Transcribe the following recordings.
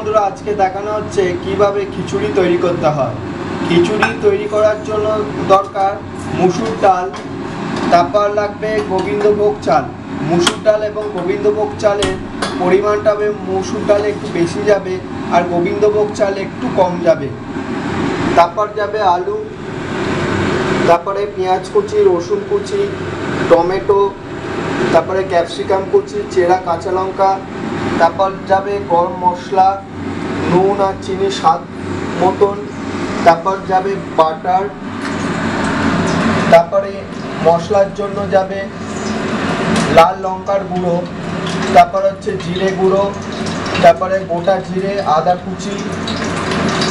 বন্ধুরা, আজকে দেখানো হচ্ছে কিভাবে খিচুড়ি তৈরি করতে হয়। খিচুড়ি তৈরি করার জন্য দরকার মুসুর ডাল, তারপর লাগবে গোবিন্দভোগ চাল। মুসুর ডাল এবং গোবিন্দভোগ চালের পরিমাণটা হবে মুসুর ডালে একটু বেশি যাবে আর গোবিন্দভোগ চাল একটু কম যাবে। তারপর যাবে আলু, তারপরে পেঁয়াজ কুচি, রসুন কুচি, টমেটো, তারপরে ক্যাপসিকাম কুচি, চেরা কাঁচা লঙ্কা, তারপর যাবে গরম মশলা, নুন আর চিনি স্বাদ মতন, তারপর যাবে বাটার, তারপরে মশলার জন্য যাবে লাল লঙ্কার গুঁড়ো, তারপর হচ্ছে জিরে গুঁড়ো, তারপরে গোটা জিরে, আদা কুচি,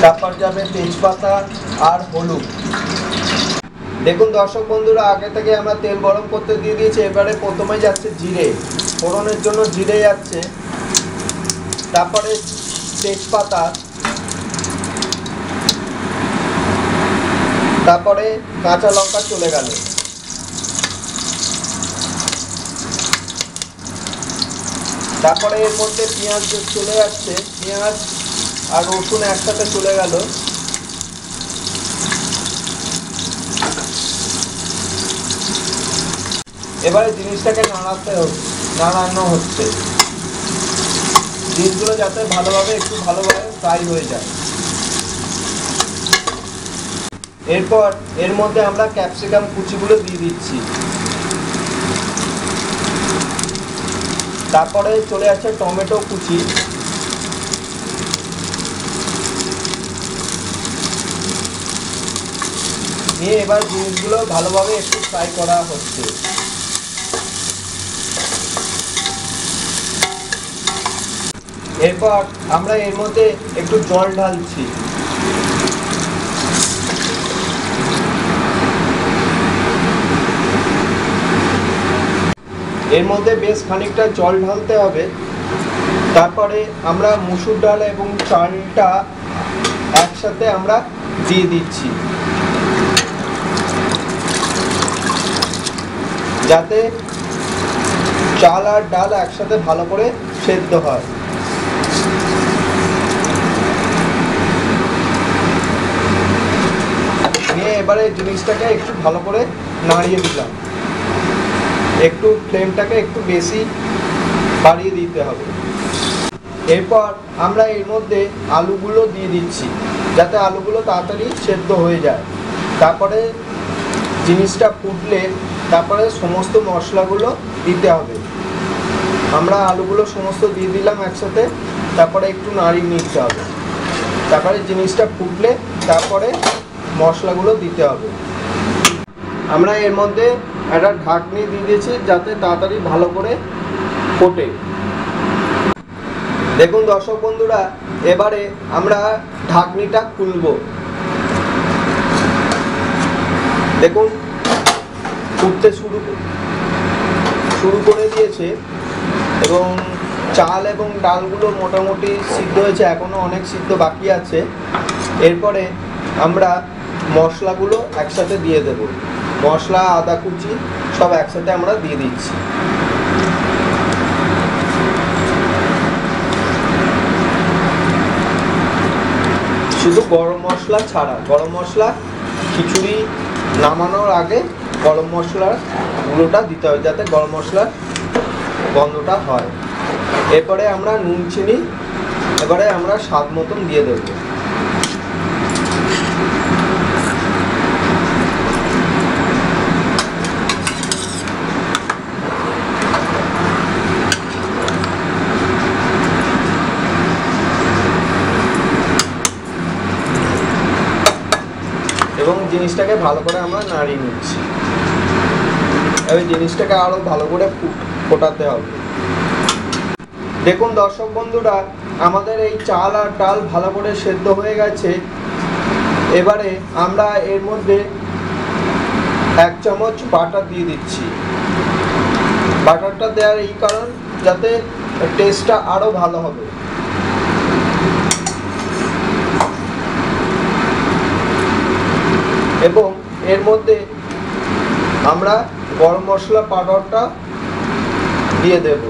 তারপর যাবে তেজপাতা আর হলুদ। দেখুন দর্শক বন্ধুরা, আগে থেকে আমরা তেল গরম করতে দিয়ে দিয়েছি। এবারে প্রথমে যাচ্ছে জিরে, ফোড়নের জন্য জিরে যাচ্ছে, তারপরে তেজপাতা, তারপরে কাঁচা লঙ্কা চলে গেল, তারপরে এর মধ্যে পেঁয়াজ চলে যাচ্ছে, পেঁয়াজ আর রসুন একসাথে চলে গেল। এবারে জিনিসটাকে নাড়ানো হচ্ছে, জিনিসগুলো যাতে একটু ভালোভাবে ফ্রাই হয়ে যায়। এরপর এর মধ্যে আমরা ক্যাপসিকাম কুচিগুলো দিয়ে দিচ্ছি, তারপরে চলে আসছে টমেটো কুচি, নিয়ে এবার জিনিসগুলো ভালোভাবে একটু ফ্রাই করা হচ্ছে। এরপর আমরা এর মধ্যে একটু জল ঢালছি, এর মধ্যে বেশ খানিকটা জল ঢালতে হবে। তারপরে আমরা মুসুর ডাল এবং চালটা একসাথে আমরা দিয়ে দিচ্ছি, যাতে চাল আর ডাল একসাথে ভালো করে সেদ্ধ হয়। নিয়ে এবারে জিনিসটাকে একটু ভালো করে নাড়িয়ে দিলাম, একটু ফ্লেমটাকে একটু বেশি বাড়িয়ে দিতে হবে। এরপর আমরা এর মধ্যে আলুগুলো দিয়ে দিচ্ছি, যাতে আলুগুলো তাড়াতাড়ি সেদ্ধ হয়ে যায়। তারপরে জিনিসটা ফুটলে তারপরে সমস্ত মশলাগুলো দিতে হবে। আমরা আলুগুলো সমস্ত দিয়ে দিলাম একসাথে, তারপরে একটু নাড়িয়ে নিতে হবে। তারপরে জিনিসটা ফুটলে তারপরে মশলাগুলো দিতে হবে। আমরা এর মধ্যে একটা ঢাকনি দিয়ে দিয়েছি, যাতে তাড়াতাড়ি ভালো করে ফোটে। দেখুন দর্শক বন্ধুরা, এবারে আমরা ঢাকনিটা খুলব। দেখুন ফুটতে শুরু করে দিয়েছে এবং চাল এবং ডালগুলো মোটামুটি সিদ্ধ হয়েছে, এখনো অনেক সিদ্ধ বাকি আছে। এরপরে আমরা মশলাগুলো একসাথে দিয়ে দেব, মশলা, আদা কুচি সব একসাথে আমরা দিয়ে দিচ্ছি। শুধু গরম মশলা ছাড়া, গরম মশলা খিচুড়ি নামানোর আগে গরম মশলার গুঁড়োটা দিতে হবে, যাতে গরম মশলার গন্ধটা হয়। এরপরে আমরা নুন চিনি এবারে আমরা স্বাদ মতন দিয়ে দেব। এবং জিনিসটাকে ভালো করে আমরা নাড়িয়ে নিচ্ছি। এই জিনিসটাকে আরো ভালো করে ফোটাতে হবে। দেখুন দর্শক বন্ধুরা, আমাদের এই চাল আর ডাল ভালো করে সেদ্ধ হয়ে গেছে। এবারে আমরা এর মধ্যে 1 চামচ বাটার দিয়ে দিচ্ছি। বাটারটা দেওয়ার এই কারণ, যাতে টেস্টটা আরো ভালো হবে। এবং এর মধ্যে আমরা গরম মশলা পাউডারটা দিয়ে দেব।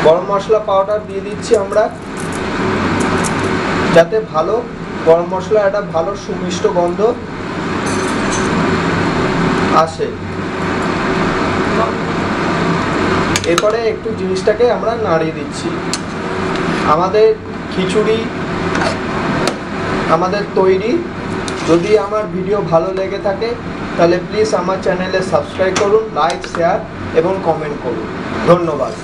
গরম মশলা পাউডার দিয়ে দিচ্ছি আমরা, যাতে ভালো গরম মশলা একটা ভালো সুমিষ্ট গন্ধ আসে। এরপরে একটু জিনিসটাকে আমরা নাড়িয়ে দিচ্ছি। আমাদের খিচুড়ি আমাদের তৈরি। যদি আমার ভিডিও ভালো লেগে থাকে তাহলে প্লিজ আমার চ্যানেলে সাবস্ক্রাইব করুন, লাইক, শেয়ার এবং কমেন্ট করুন। ধন্যবাদ।